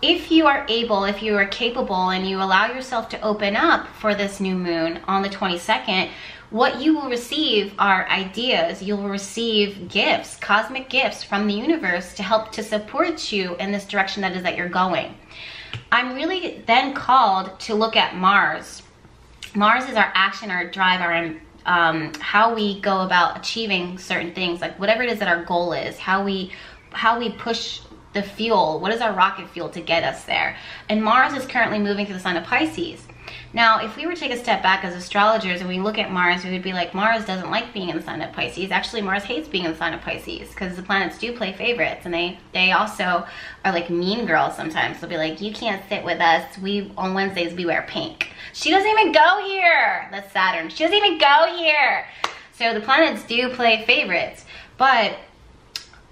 If you are able, if you are capable, and you allow yourself to open up for this new moon on the 22nd, what you will receive are ideas. You'll receive gifts, cosmic gifts from the universe to help to support you in this direction that you're going. I'm really then called to look at Mars. Mars is our action, our drive, our how we go about achieving certain things, like whatever it is that our goal is, how we push the fuel, what is our rocket fuel to get us there. And Mars is currently moving to the sign of Pisces. Now, if we were to take a step back as astrologers and we look at Mars, we would be like, Mars doesn't like being in the sign of Pisces. Actually, Mars hates being in the sign of Pisces because the planets do play favorites, and they also are like mean girls sometimes. They'll be like, you can't sit with us. On Wednesdays we wear pink. She doesn't even go here. That's Saturn. She doesn't even go here. So the planets do play favorites. But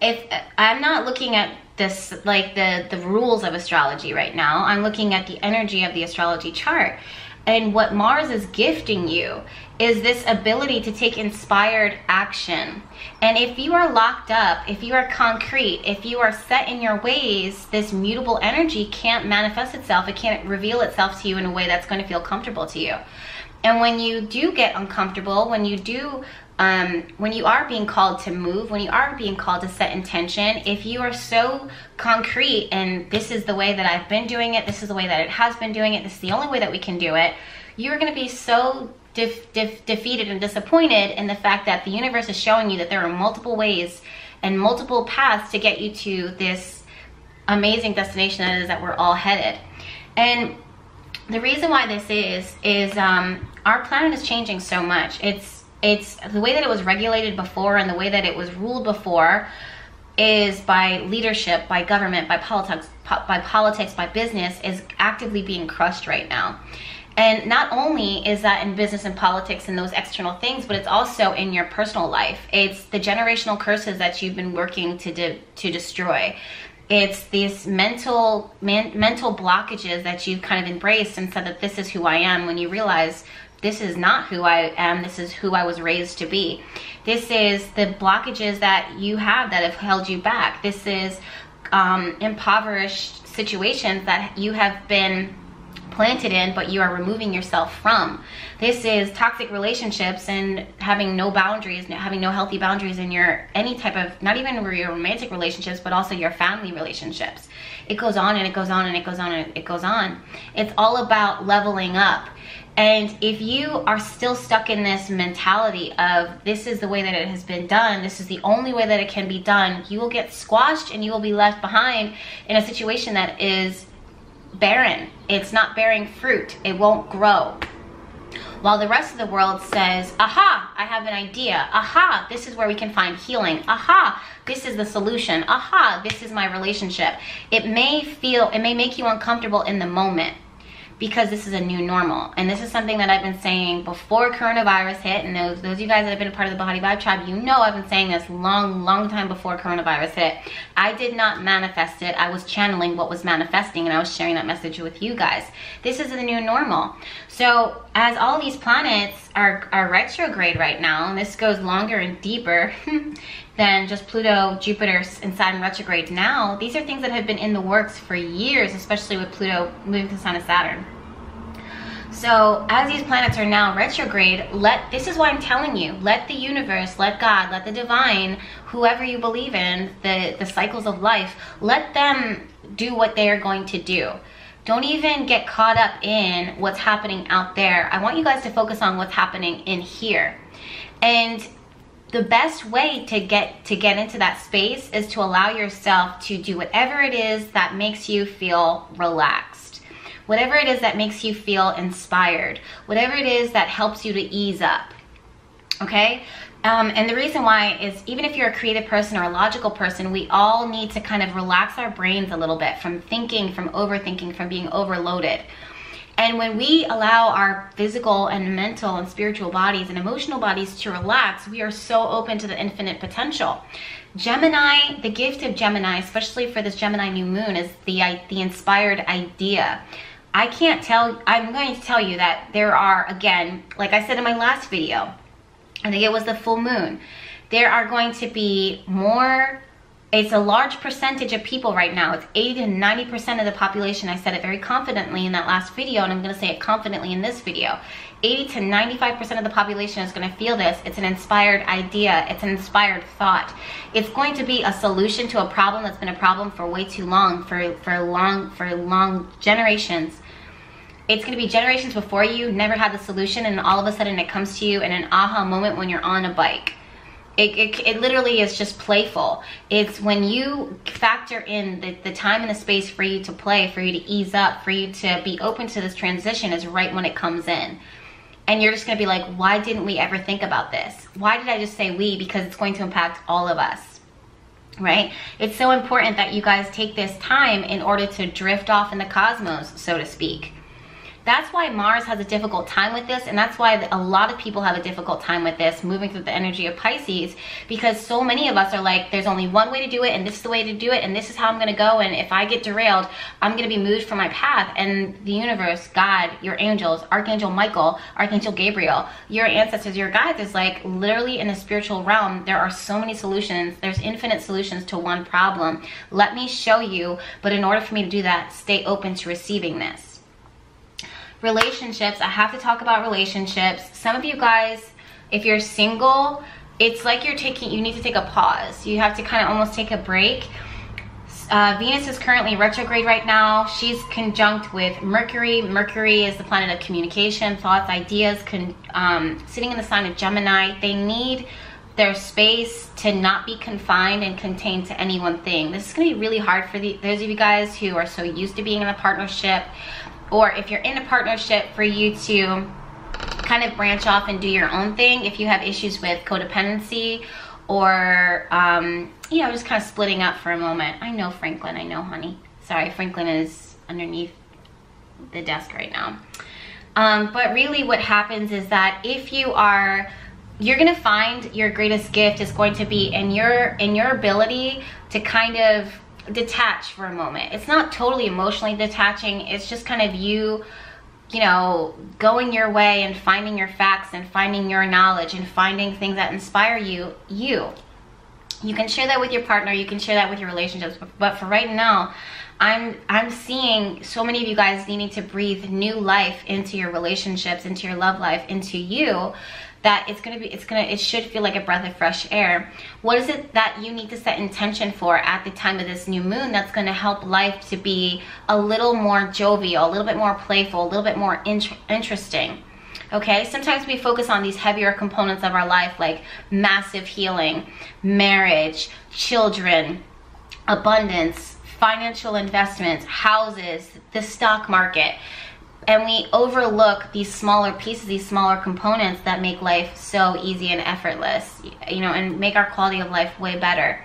if I'm not looking at this like the rules of astrology right now, I'm looking at the energy of the astrology chart. And what Mars is gifting you is this ability to take inspired action. And if you are locked up, if you are concrete, if you are set in your ways, this mutable energy can't manifest itself. It can't reveal itself to you in a way that's going to feel comfortable to you. And when you do get uncomfortable, when you are being called to move, when you are being called to set intention, if you are so concrete and this is the way that I've been doing it, this is the way that it has been doing it, this is the only way that we can do it, you're going to be so defeated and disappointed in the fact that the universe is showing you that there are multiple ways and multiple paths to get you to this amazing destination that is that we're all headed. And the reason why this is our planet is changing so much. It's the way that it was regulated before and the way that it was ruled before is by leadership, by government, by politics, by business, is actively being crushed right now. And not only is that in business and politics and those external things, but it's also in your personal life. It's the generational curses that you've been working to destroy. It's these mental blockages that you've kind of embraced and said that this is who I am, when you realize this is not who I am, this is who I was raised to be. This is the blockages that you have that have held you back. This is impoverished situations that you have been planted in, but you are removing yourself from. This is toxic relationships and having no boundaries, having no healthy boundaries in your any type of, not even your romantic relationships, but also your family relationships. It goes on and it goes on and it goes on and it goes on. It's all about leveling up. And if you are still stuck in this mentality of this is the way that it has been done, this is the only way that it can be done, you will get squashed and you will be left behind in a situation that is barren. It's not bearing fruit. It won't grow. While the rest of the world says, aha, I have an idea. Aha, this is where we can find healing. Aha, this is the solution. Aha, this is my relationship. It may make you uncomfortable in the moment, because this is a new normal. And this is something that I've been saying before coronavirus hit. And those of you guys that have been a part of the BehatiLife tribe, you know I've been saying this long time before coronavirus hit. I did not manifest it. I was channeling what was manifesting, and I was sharing that message with you guys. This is the new normal. So as all these planets are retrograde right now, and this goes longer and deeper than just Pluto, Jupiter, and Saturn retrograde now, these are things that have been in the works for years, especially with Pluto moving to the sign of Saturn. So as these planets are now retrograde, this is why I'm telling you, let the universe, let God, let the divine, whoever you believe in, the cycles of life, let them do what they are going to do. Don't even get caught up in what's happening out there. I want you guys to focus on what's happening in here. And the best way to get into that space is to allow yourself to do whatever it is that makes you feel relaxed. Whatever it is that makes you feel inspired. Whatever it is that helps you to ease up. Okay? And the reason why is, even if you're a creative person or a logical person, we all need to kind of relax our brains a little bit from thinking, from overthinking, from being overloaded. And when we allow our physical and mental and spiritual bodies and emotional bodies to relax, we are so open to the infinite potential. Gemini, the gift of Gemini, especially for this Gemini new moon, is the inspired idea. I'm going to tell you that there are, again, like I said in my last video, I think it was the full moon, there are going to be more It's a large percentage of people right now. It's 80 to 90% of the population. I said it very confidently in that last video, and I'm going to say it confidently in this video. 80 to 95% of the population is going to feel this. It's an inspired idea. It's an inspired thought. It's going to be a solution to a problem that's been a problem for way too long, for long generations. It's going to be generations before you never had the solution, and all of a sudden it comes to you in an aha moment when you're on a bike. It literally is just playful. It's when you factor in the time and the space for you to play, for you to ease up, for you to be open to this transition is right when it comes in. And you're just gonna be like, why didn't we ever think about this? Why did I just say we? Because it's going to impact all of us, right? It's so important that you guys take this time in order to drift off in the cosmos, so to speak. That's why Mars has a difficult time with this, and that's why a lot of people have a difficult time with this, moving through the energy of Pisces, because so many of us are like, there's only one way to do it, and this is the way to do it, and this is how I'm going to go, and if I get derailed, I'm going to be moved from my path. And the universe, God, your angels, Archangel Michael, Archangel Gabriel, your ancestors, your guides, is like, literally in the spiritual realm, there are so many solutions. There's infinite solutions to one problem. Let me show you, but in order for me to do that, stay open to receiving this. Relationships, I have to talk about relationships. Some of you guys, if you're single, it's like you need to take a pause. You have to kind of almost take a break. Venus is currently retrograde right now. She's conjunct with Mercury. Mercury is the planet of communication, thoughts, ideas, sitting in the sign of Gemini. They need their space to not be confined and contained to any one thing. This is going to be really hard for those of you guys who are so used to being in a partnership, or if you're in a partnership, for you to kind of branch off and do your own thing. If you have issues with codependency, or you know, just kind of splitting up for a moment. I know, Franklin, I know, honey. Sorry, Franklin is underneath the desk right now. But really what happens is that if you're gonna find your greatest gift is going to be in your ability to kind of detach for a moment. It's not totally emotionally detaching. It's just kind of you know, going your way and finding your facts and finding your knowledge and finding things that inspire you. You can share that with your partner. You can share that with your relationships. But for right now, I'm seeing so many of you guys needing to breathe new life into your relationships, into your love life, into you, that it should feel like a breath of fresh air. What is it that you need to set intention for at the time of this new moon that's going to help life to be a little more jovial, a little bit more playful, a little bit more interesting? Okay, sometimes we focus on these heavier components of our life, like massive healing, marriage, children, abundance, financial investments, houses, the stock market. And we overlook these smaller pieces, these smaller components that make life so easy and effortless, you know, and make our quality of life way better.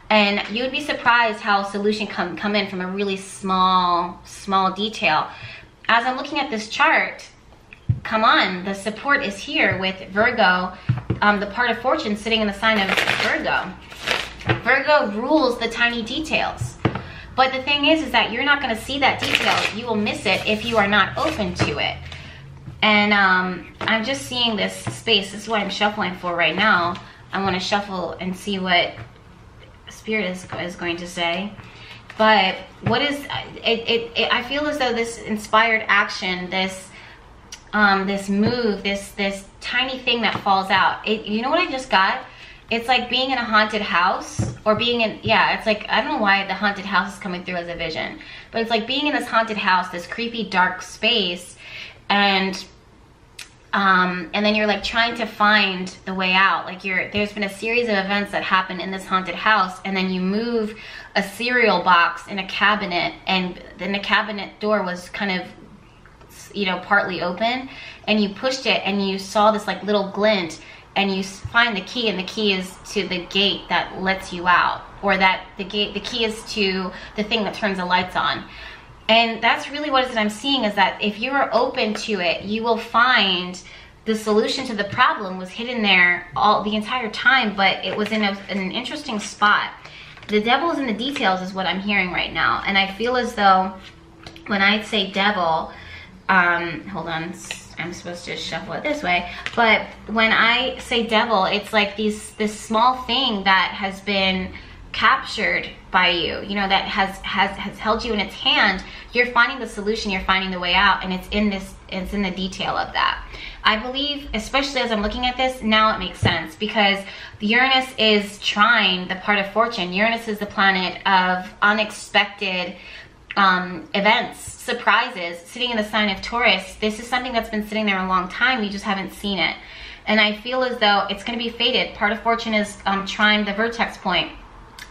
And you would be surprised how solutions come in from a really small detail. As I'm looking at this chart, come on, the support is here with Virgo, the part of fortune sitting in the sign of Virgo. Virgo rules the tiny details. But the thing is that you're not going to see that detail. You will miss it if you are not open to it. And I'm just seeing this space. This is what I'm shuffling for right now. I want to shuffle and see what Spirit is going to say. But what is I feel as though this inspired action, this move, this tiny thing that falls out. You know what I just got? It's like being in a haunted house, or being in, yeah, it's like, I don't know why the haunted house is coming through as a vision, but it's like being in this haunted house, this creepy dark space, and then you're like trying to find the way out. Like there's been a series of events that happen in this haunted house, and then you move a cereal box in a cabinet, and then the cabinet door was kind of, you know, partly open, and you pushed it and you saw this like little glint, and you find the key, and the key is to the gate that lets you out, or that the key is to the thing that turns the lights on. And that's really what I'm seeing, is that if you are open to it, you will find the solution to the problem was hidden there the entire time, but it was in an interesting spot. The devil is in the details is what I'm hearing right now. And I feel as though when I say devil, hold on, I'm supposed to shuffle it this way, but when I say devil, it's like this small thing that has been captured by you, you know, that has held you in its hand, you're finding the solution, you're finding the way out, and it's in the detail of that. I believe, especially as I'm looking at this, now it makes sense, because Uranus is trine the part of fortune. Uranus is the planet of unexpected events, surprises, sitting in the sign of Taurus. This is something that's been sitting there a long time, you just haven't seen it. And I feel as though it's going to be fated. Part of fortune is trine the vertex point.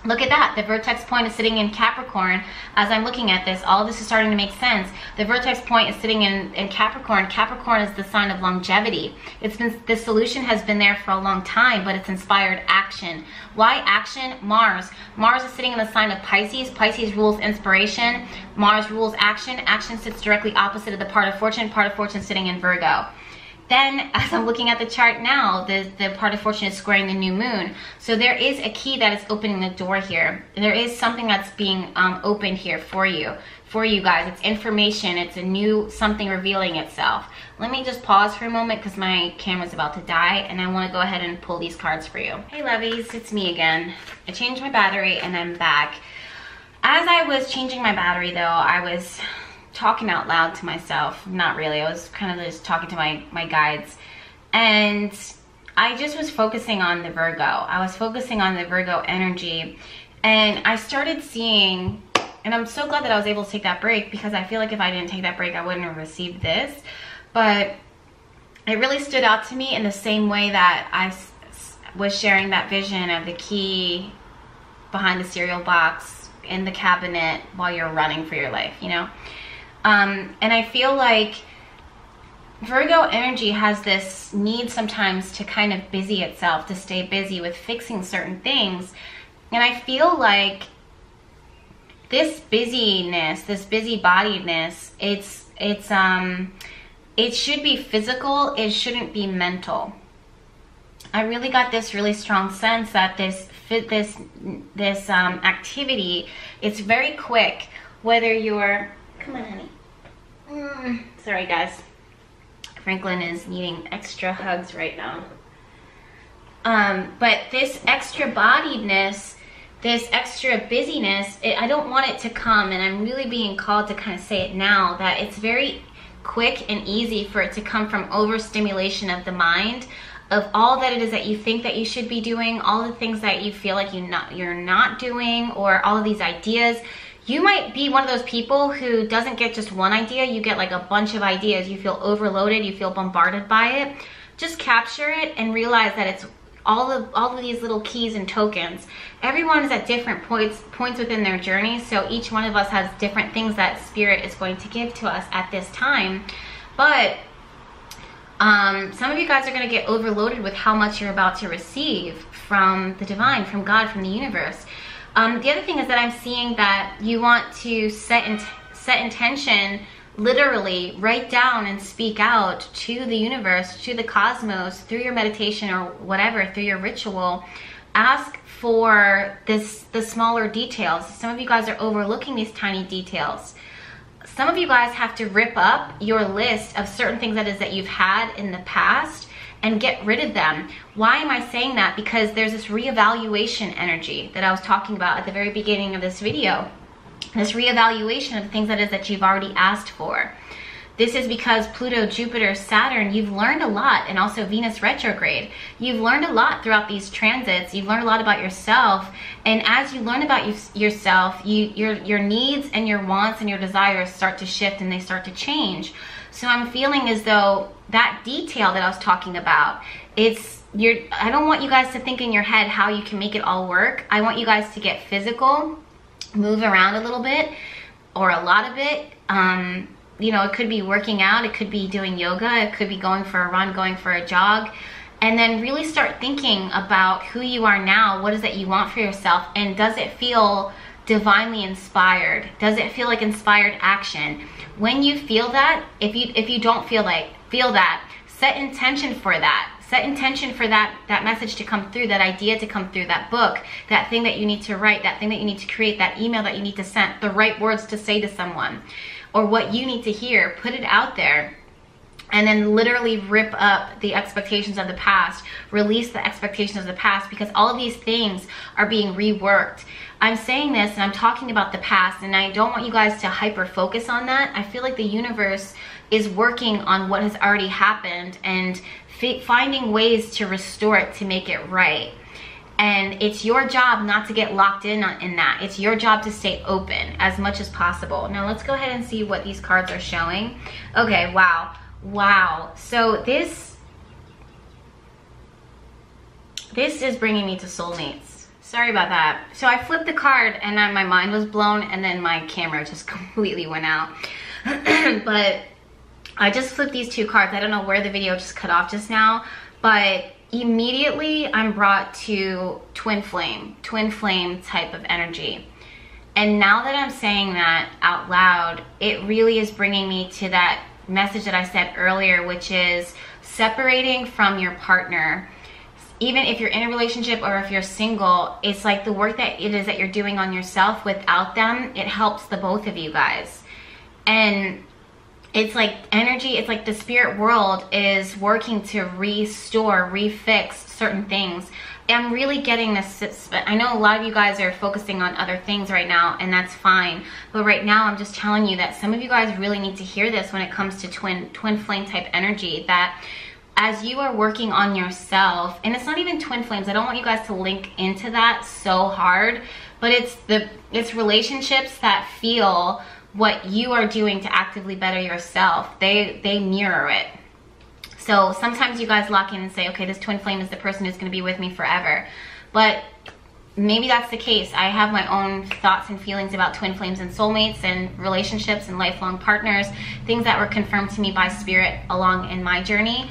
Look at that. The vertex point is sitting in Capricorn. As I'm looking at this, all this is starting to make sense. The vertex point is sitting in Capricorn. Capricorn is the sign of longevity. The solution has been there for a long time, but it's inspired action. Why action? Mars. Mars is sitting in the sign of Pisces. Pisces rules inspiration. Mars rules action. Action sits directly opposite of the part of fortune. Part of fortune sitting in Virgo. Then, as I'm looking at the chart now, the part of fortune is squaring the new moon. So there is a key that is opening the door here. There is something that's being opened here for you guys. It's information. It's a new something revealing itself. Let me just pause for a moment because my camera's about to die, and I want to go ahead and pull these cards for you. Hey lovies, it's me again. I changed my battery and I'm back. As I was changing my battery though, I was talking out loud to myself. Not really, I was kind of just talking to my guides, and I just was focusing on the Virgo. I was focusing on the Virgo energy, and I started seeing, and I'm so glad that I was able to take that break, because I feel like if I didn't take that break I wouldn't have received this. But it really stood out to me in the same way that I was sharing that vision of the key behind the cereal box in the cabinet while you're running for your life, you know. And I feel like Virgo energy has this need sometimes to kind of busy itself, to stay busy with fixing certain things. And I feel like this busyness, this busybodiedness, it should be physical, it shouldn't be mental. I really got this really strong sense that this activity, it's very quick, whether you're, come on honey. Sorry guys, Franklin is needing extra hugs right now. But this extra bodiedness, this extra busyness, I don't want it to come, and I'm really being called to kind of say it now, that it's very quick and easy for it to come from overstimulation of the mind, of all that it is that you think that you should be doing, all the things that you feel like you're not doing, or all of these ideas. You might be one of those people who doesn't get just one idea, you get like a bunch of ideas. You feel overloaded, you feel bombarded by it. Just capture it and realize that it's all of these little keys and tokens. Everyone is at different points within their journey, so each one of us has different things that Spirit is going to give to us at this time. But some of you guys are going to get overloaded with how much you're about to receive from the divine, from God, from the universe. The other thing is that I'm seeing that you want to set intention, literally write down and speak out to the universe, to the cosmos, through your meditation or whatever, through your ritual. Ask for the smaller details. Some of you guys are overlooking these tiny details. Some of you guys have to rip up your list of certain things that you've had in the past and get rid of them. Why am I saying that? Because there's this reevaluation energy that I was talking about at the very beginning of this video. This reevaluation of the things that you've already asked for. This is because Pluto, Jupiter, Saturn, you've learned a lot, and also Venus retrograde. You've learned a lot throughout these transits. You've learned a lot about yourself, and as you learn about yourself, your needs and your wants and your desires start to shift and they start to change. So I'm feeling as though that detail that I was talking about, I don't want you guys to think in your head how you can make it all work. I want you guys to get physical, move around a little bit, or a lot of it. You know, it could be working out, it could be doing yoga, it could be going for a run, going for a jog, and then really start thinking about who you are now, what is it you want for yourself, and does it feel divinely inspired? Does it feel like inspired action? When you feel that, if you don't feel that, set intention for that. Set intention for that message to come through, that idea to come through, that book, that thing that you need to write, that thing that you need to create, that email that you need to send, the right words to say to someone, or what you need to hear. Put it out there. and then literally rip up the expectations of the past, release the expectations of the past, because all of these things are being reworked. I'm saying this and I'm talking about the past, and I don't want you guys to hyper focus on that. I feel like the universe is working on what has already happened and finding ways to restore it, to make it right. And it's your job not to get locked in that. It's your job to stay open as much as possible. Now let's go ahead and see what these cards are showing. Okay, wow. Wow. So this is bringing me to soulmates. Sorry about that. So I flipped the card and then my mind was blown, and then my camera just completely went out. But I just flipped these two cards. I don't know where the video just cut off just now, but immediately I'm brought to twin flame type of energy. And now that I'm saying that out loud, it really is bringing me to that message that I said earlier, which is separating from your partner. Even if you're in a relationship or if you're single, it's like the work that it is that you're doing on yourself. Without them, it helps the both of you guys. And it's like energy, it's like the spirit world is working to restore, refix certain things. I'm really getting this. I know a lot of you guys are focusing on other things right now, and that's fine. But right now, I'm just telling you that some of you guys really need to hear this when it comes to twin flame type energy, that as you are working on yourself, and it's not even twin flames, I don't want you guys to link into that so hard, but it's relationships that feel what you are doing to actively better yourself. They mirror it. So sometimes you guys lock in and say, okay, this twin flame is the person who's going to be with me forever. But maybe that's the case. I have my own thoughts and feelings about twin flames and soulmates and relationships and lifelong partners, things that were confirmed to me by spirit along in my journey.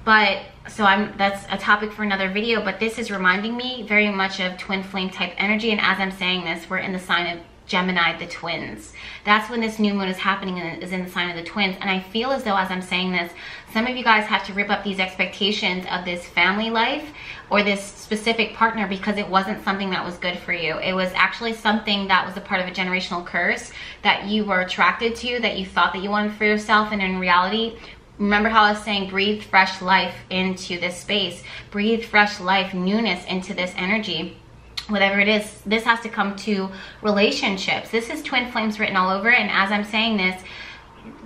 But so that's a topic for another video, but this is reminding me very much of twin flame type energy. And as I'm saying this, we're in the sign of Gemini, the twins. That's when this new moon is happening, and is in the sign of the twins. And I feel as though, as I'm saying this, some of you guys have to rip up these expectations of this family life or this specific partner, because it wasn't something that was good for you. It was actually something that was a part of a generational curse that you were attracted to, that you thought that you wanted for yourself, and in reality, remember how I was saying, breathe fresh life into this space, breathe fresh life, newness into this energy. Whatever it is, this has to come to relationships. This is twin flames written all over. And as I'm saying this,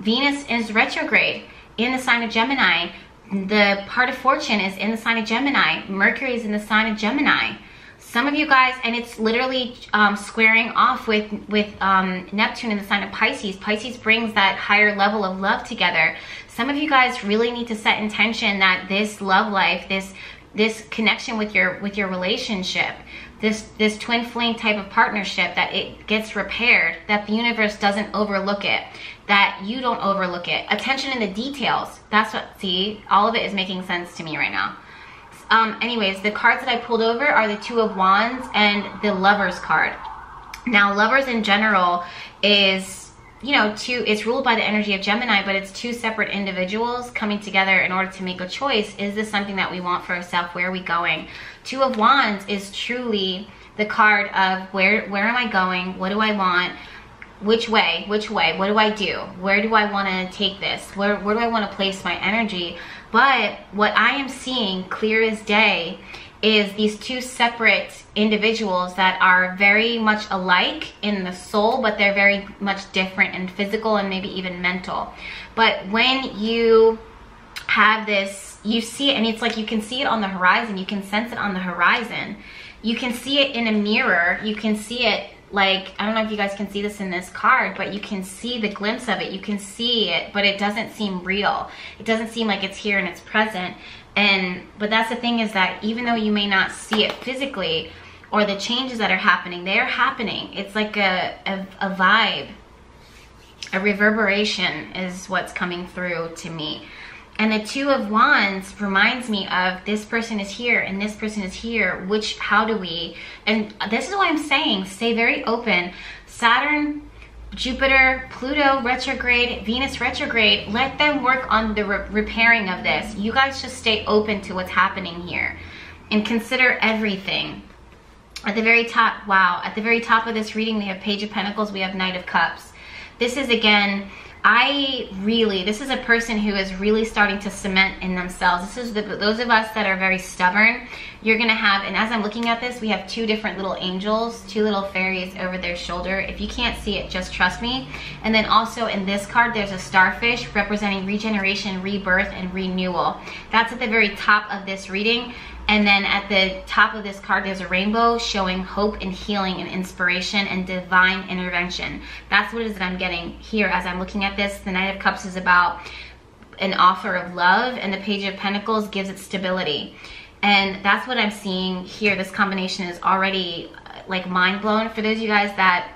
Venus is retrograde in the sign of Gemini. The part of fortune is in the sign of Gemini. Mercury is in the sign of Gemini. Some of you guys, and it's literally squaring off with Neptune in the sign of Pisces. Pisces brings that higher level of love together. Some of you guys really need to set intention that this love life, this connection with your relationship, this twin flame type of partnership, that it gets repaired, that the universe doesn't overlook it, that you don't overlook it. Attention in the details. That's what, see, all of it is making sense to me right now. Anyways, the cards that I pulled over are the Two of Wands and the Lovers card. Now, Lovers in general is, you know, it's ruled by the energy of Gemini, but it's two separate individuals coming together in order to make a choice. Is this something that we want for ourselves? Where are we going? Two of Wands is truly the card of where am I going? What do I want? Which way? What do I do? Where do I want to take this? Where do I want to place my energy? But what I am seeing clear as day is these two separate individuals that are very much alike in the soul, but they're very much different in physical and maybe even mental. But when you have this, you see it, and it's like you can see it on the horizon, you can sense it on the horizon, you can see it in a mirror, you can see it, like, I don't know if you guys can see this in this card, but you can see the glimpse of it, you can see it, but it doesn't seem real. It doesn't seem like it's here and it's present. But that's the thing, is that even though you may not see it physically, or the changes that are happening, they are happening. It's like a vibe, a reverberation is what's coming through to me. And the Two of Wands reminds me of this person is here and this person is here. How do we? And this is why I'm saying, stay very open. Saturn, Jupiter, Pluto retrograde, Venus retrograde, let them work on the repairing of this. You guys just stay open to what's happening here and consider everything. At the very top, wow, at the very top of this reading, we have Page of Pentacles, we have Knight of Cups. This is, again, This is a person who is really starting to cement in themselves. This is those of us that are very stubborn. You're gonna have, and as I'm looking at this, we have two different little angels, two little fairies over their shoulder. If you can't see it, just trust me. And then also in this card, there's a starfish representing regeneration, rebirth, and renewal. That's at the very top of this reading. And then at the top of this card, there's a rainbow showing hope and healing and inspiration and divine intervention. That's what it is that I'm getting here as I'm looking at this. The Knight of Cups is about an offer of love, and the Page of Pentacles gives it stability. And that's what I'm seeing here. This combination is already like mind blown. For those of you guys that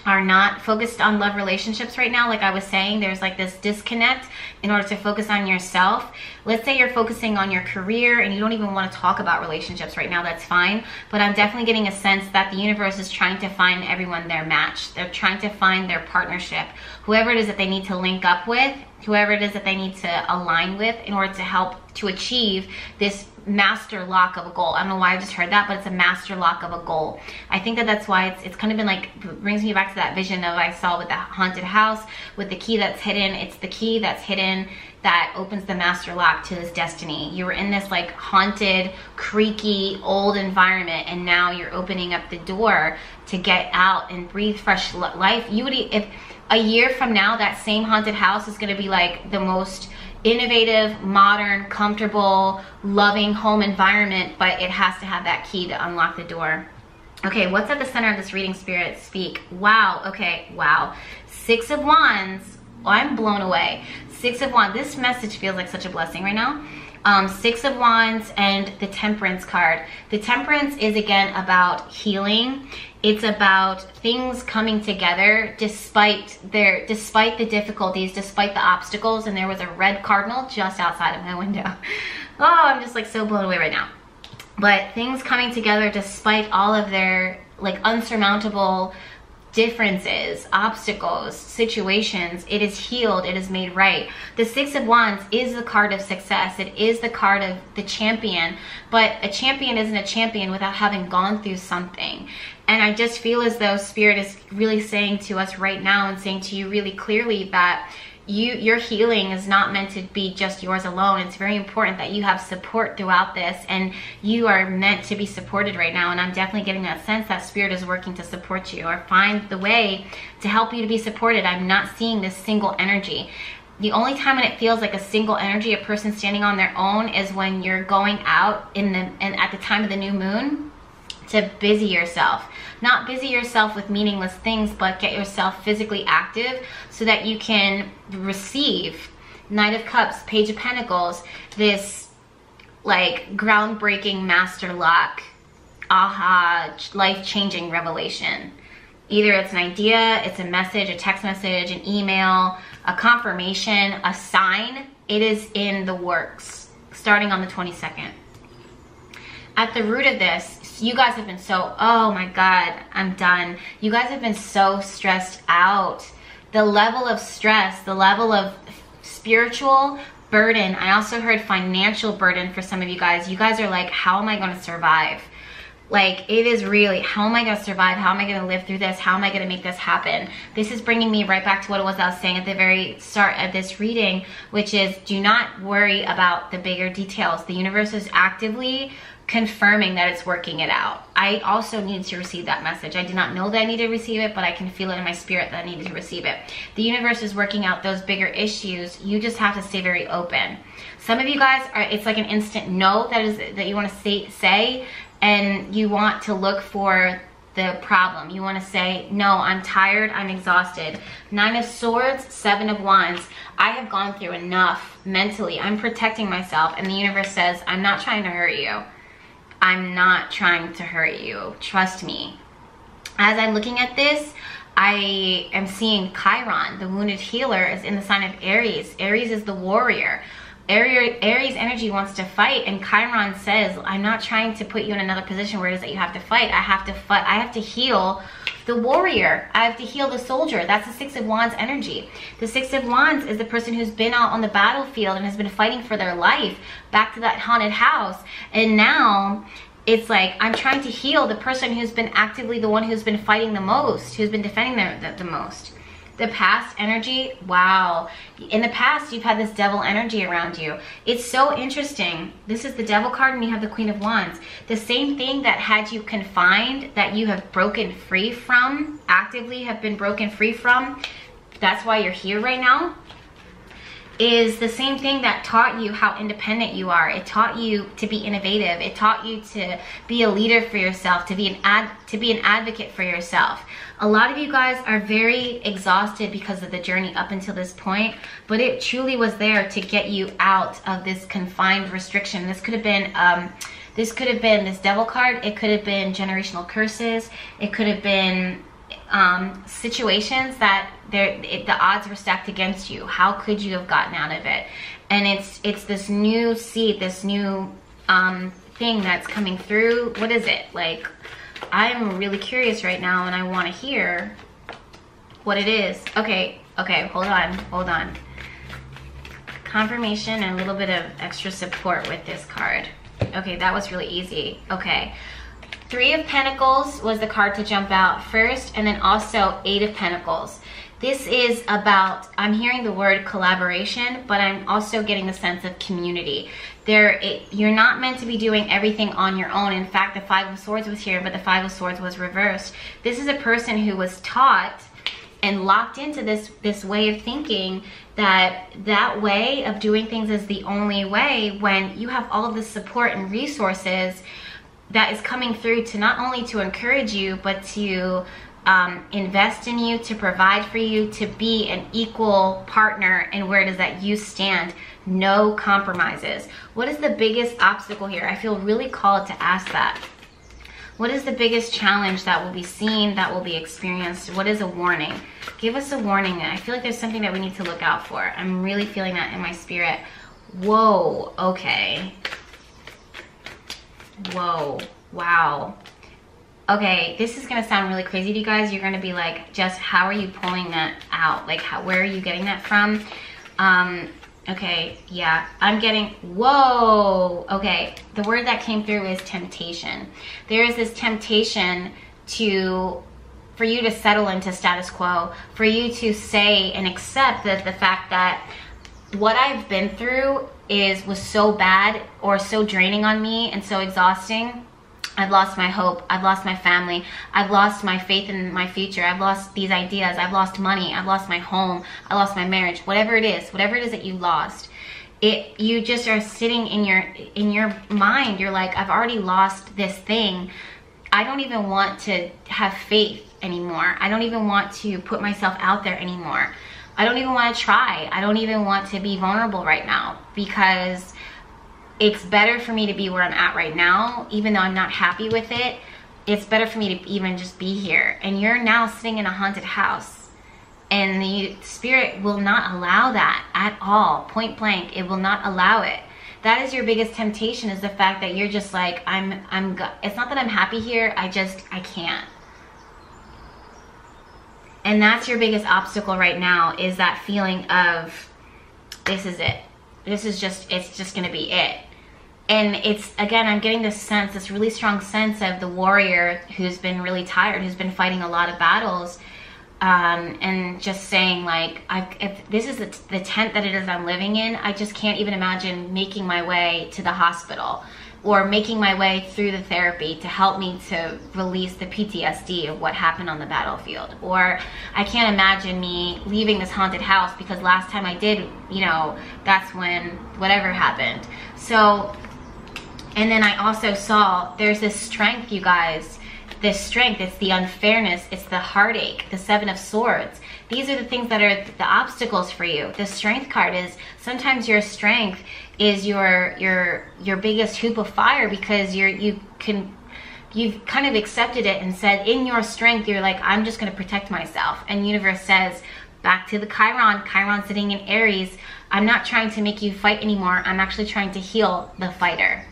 are not focused on love relationships right now, like I was saying, there's like this disconnect in order to focus on yourself. Let's say you're focusing on your career and you don't even want to talk about relationships right now, that's fine. But I'm definitely getting a sense that the universe is trying to find everyone their match. They're trying to find their partnership, whoever it is that they need to link up with, whoever it is that they need to align with in order to help to achieve this master lock of a goal. I don't know why I just heard that, but it's a master lock of a goal. I think that that's why it's kind of been like, brings me back to that vision of I saw with the haunted house with the key that's hidden. It's the key that's hidden that opens the master lock to this destiny. You were in this like haunted, creaky, old environment, and now you're opening up the door to get out and breathe fresh life. You would, if a year from now, that same haunted house is going to be like the most innovative, modern, comfortable, loving home environment, but it has to have that key to unlock the door. Okay, what's at the center of this reading, Spirit? Speak. Wow, okay, wow. Six of Wands. Oh, I'm blown away. Six of Wands. This message feels like such a blessing right now. Six of Wands and the Temperance card. The Temperance is again about healing. It's about things coming together despite the difficulties, despite the obstacles. And there was a red cardinal just outside of my window. Oh, I'm just like so blown away right now. But things coming together despite all of their like unsurmountable differences, obstacles, situations. It is healed, it is made right. The Six of Wands is the card of success. It is the card of the champion, but a champion isn't a champion without having gone through something. And I just feel as though Spirit is really saying to us right now and saying to you really clearly that your healing is not meant to be just yours alone. It's very important that you have support throughout this, and you are meant to be supported right now. And I'm definitely getting that sense that Spirit is working to support you or find the way to help you to be supported. I'm not seeing this single energy. The only time when it feels like a single energy, a person standing on their own, is when you're going out and at the time of the new moon to busy yourself. Not busy yourself with meaningless things, but get yourself physically active so that you can receive Knight of Cups, Page of Pentacles, this like groundbreaking master lock, aha, life-changing revelation. Either it's an idea, it's a message, a text message, an email, a confirmation, a sign. It is in the works, starting on the 22nd. At the root of this, you guys have been so, oh my God, I'm done. You guys have been so stressed out. The level of stress, the level of spiritual burden. I also heard financial burden for some of you guys. You guys are like, how am I going to survive? Like, it is really, how am I going to survive? How am I going to live through this? How am I going to make this happen? This is bringing me right back to what it was I was saying at the very start of this reading, which is do not worry about the bigger details. The universe is actively confirming that it's working it out. I also needed to receive that message. I did not know that I needed to receive it, but I can feel it in my spirit that I needed to receive it. The universe is working out those bigger issues. You just have to stay very open. Some of you guys are, it's like an instant no that you want to say, and you want to look for the problem. You want to say, no, I'm tired, I'm exhausted. Nine of Swords, Seven of Wands. I have gone through enough mentally. I'm protecting myself, and the universe says, I'm not trying to hurt you. I'm not trying to hurt you. Trust me. As I'm looking at this, I am seeing Chiron, the wounded healer, is in the sign of Aries. Aries is the warrior. Aries energy wants to fight, and Chiron says, I'm not trying to put you in another position where it is that you have to fight. I have to heal the warrior. I have to heal the soldier. That's the Six of Wands energy. The Six of Wands is the person who's been out on the battlefield and has been fighting for their life, back to that haunted house. And now it's like, I'm trying to heal the person who's been actively the one who's been fighting the most, who's been defending the most. The past energy, wow. In the past, you've had this devil energy around you. It's so interesting. This is the devil card and you have the Queen of Wands. The same thing that had you confined, that you have broken free from, actively have been broken free from, that's why you're here right now, is the same thing that taught you how independent you are. It taught you to be innovative. It taught you to be a leader for yourself, to be an advocate for yourself. A lot of you guys are very exhausted because of the journey up until this point, but it truly was there to get you out of this confined restriction. This could have been this devil card. It could have been generational curses. It could have been situations that the odds were stacked against you. How could you have gotten out of it? And it's this new seed, this new thing that's coming through. What is it? Like, I'm really curious right now and I want to hear what it is. Okay, hold on. Confirmation and a little bit of extra support with this card. Okay, that was really easy. Okay. 3 of Pentacles was the card to jump out first, and then also 8 of Pentacles. This is about, I'm hearing the word collaboration, but I'm also getting the sense of community. You're not meant to be doing everything on your own. In fact, the 5 of Swords was here, but the 5 of Swords was reversed. This is a person who was taught and locked into this way of thinking that way of doing things is the only way, when you have all of the support and resources that is coming through to not only to encourage you, but to invest in you, to provide for you, to be an equal partner in where it is that you stand. No compromises. What is the biggest obstacle here? I feel really called to ask that. What is the biggest challenge that will be seen, that will be experienced? What is a warning? Give us a warning. I feel like there's something that we need to look out for. I'm really feeling that in my spirit. Whoa, okay. Whoa, wow. Okay, this is gonna sound really crazy to you guys. You're gonna be like, Jess, how are you pulling that out? Like, where are you getting that from? Okay, yeah, I'm getting, whoa. Okay, the word that came through is temptation. There is this temptation for you to settle into status quo, for you to say and accept that the fact that what I've been through was so bad or so draining on me and so exhausting. I've lost my hope. I've lost my family. I've lost my faith in my future. I've lost these ideas. I've lost money. I've lost my home. I lost my marriage. Whatever it is that you lost, you just are sitting in your mind. You're like, I've already lost this thing. I don't even want to have faith anymore. I don't even want to put myself out there anymore. I don't even want to try. I don't even want to be vulnerable right now, because it's better for me to be where I'm at right now, even though I'm not happy with it. It's better for me to even just be here. And you're now sitting in a haunted house, and the spirit will not allow that at all. Point blank, it will not allow it. That is your biggest temptation, is the fact that you're just like, it's not that I'm happy here, I can't. And that's your biggest obstacle right now, is that feeling of, this is it. This is just, it's just gonna be it. And it's, again, I'm getting this sense, this really strong sense of the warrior who's been really tired, who's been fighting a lot of battles, and just saying, like, if this is the tent that it is I'm living in, I just can't even imagine making my way to the hospital or making my way through the therapy to help me to release the PTSD of what happened on the battlefield. Or I can't imagine me leaving this haunted house because last time I did, you know, that's when whatever happened. So, and then I also saw there's this strength, you guys. This strength, it's the unfairness, it's the heartache, the 7 of Swords. These are the things that are the obstacles for you. The Strength card is, sometimes your strength is your biggest hoop of fire, because you've kind of accepted it and said, in your strength, you're like, I'm just gonna protect myself. And universe says, back to the Chiron sitting in Aries, I'm not trying to make you fight anymore, I'm actually trying to heal the fighter.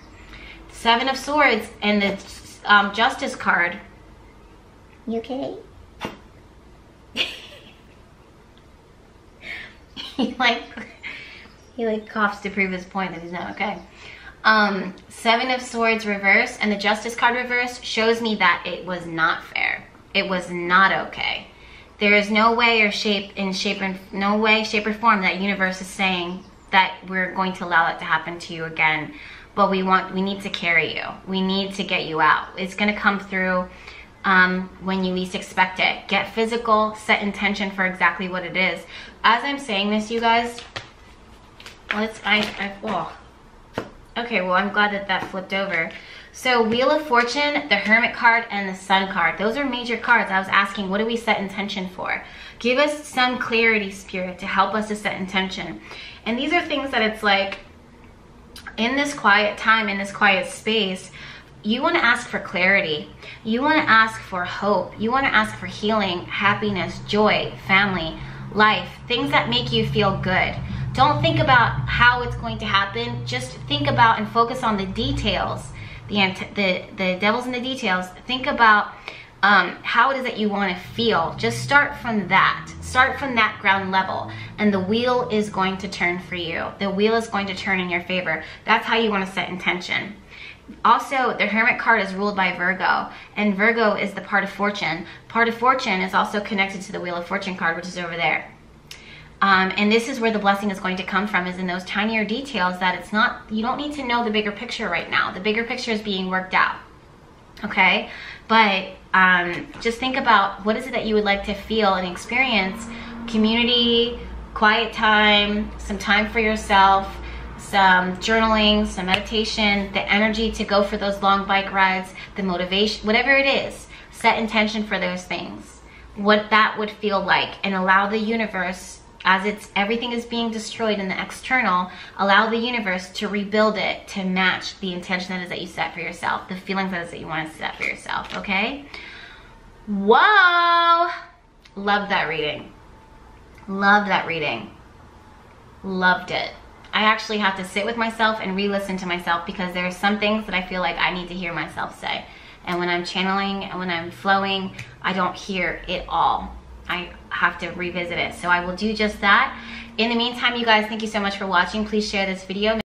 7 of Swords and the Justice card. You okay? he like coughs to prove his point that he's not okay. 7 of Swords reverse and the Justice card reverse shows me that it was not fair. It was not okay. There is no way or shape or form that universe is saying that we're going to allow that to happen to you again. But we need to carry you. We need to get you out. It's going to come through when you least expect it. Get physical, set intention for exactly what it is. As I'm saying this, you guys, okay, well, I'm glad that flipped over. So Wheel of Fortune, the Hermit card, and the Sun card. Those are major cards. I was asking, what do we set intention for? Give us some clarity, Spirit, to help us to set intention. And these are things that it's like, in this quiet time, in this quiet space, you want to ask for clarity. You want to ask for hope. You want to ask for healing, happiness, joy, family, life, things that make you feel good. Don't think about how it's going to happen. Just think about and focus on the details. The devil's in the details. Think about how it is that you want to feel. Just start from that. Start from that ground level, and the wheel is going to turn for you. The wheel is going to turn in your favor. That's how you want to set intention. Also, the Hermit card is ruled by Virgo, and Virgo is the part of fortune. Part of fortune is also connected to the Wheel of Fortune card, which is over there. And this is where the blessing is going to come from, is in those tinier details that it's not, you don't need to know the bigger picture right now. The bigger picture is being worked out, okay? But just think about, what is it that you would like to feel and experience? Community, quiet time, some time for yourself, some journaling, some meditation, the energy to go for those long bike rides, the motivation, whatever it is. Set intention for those things, what that would feel like, and allow the universe, as everything is being destroyed in the external, allow the universe to rebuild it to match the intention that is that you set for yourself, the feelings that is that you want to set for yourself, okay? Whoa! Love that reading. Love that reading. Loved it. I actually have to sit with myself and re-listen to myself, because there are some things that I feel like I need to hear myself say. And when I'm channeling and when I'm flowing, I don't hear it all. I have to revisit it. So I will do just that. In the meantime, you guys, thank you so much for watching. Please share this video.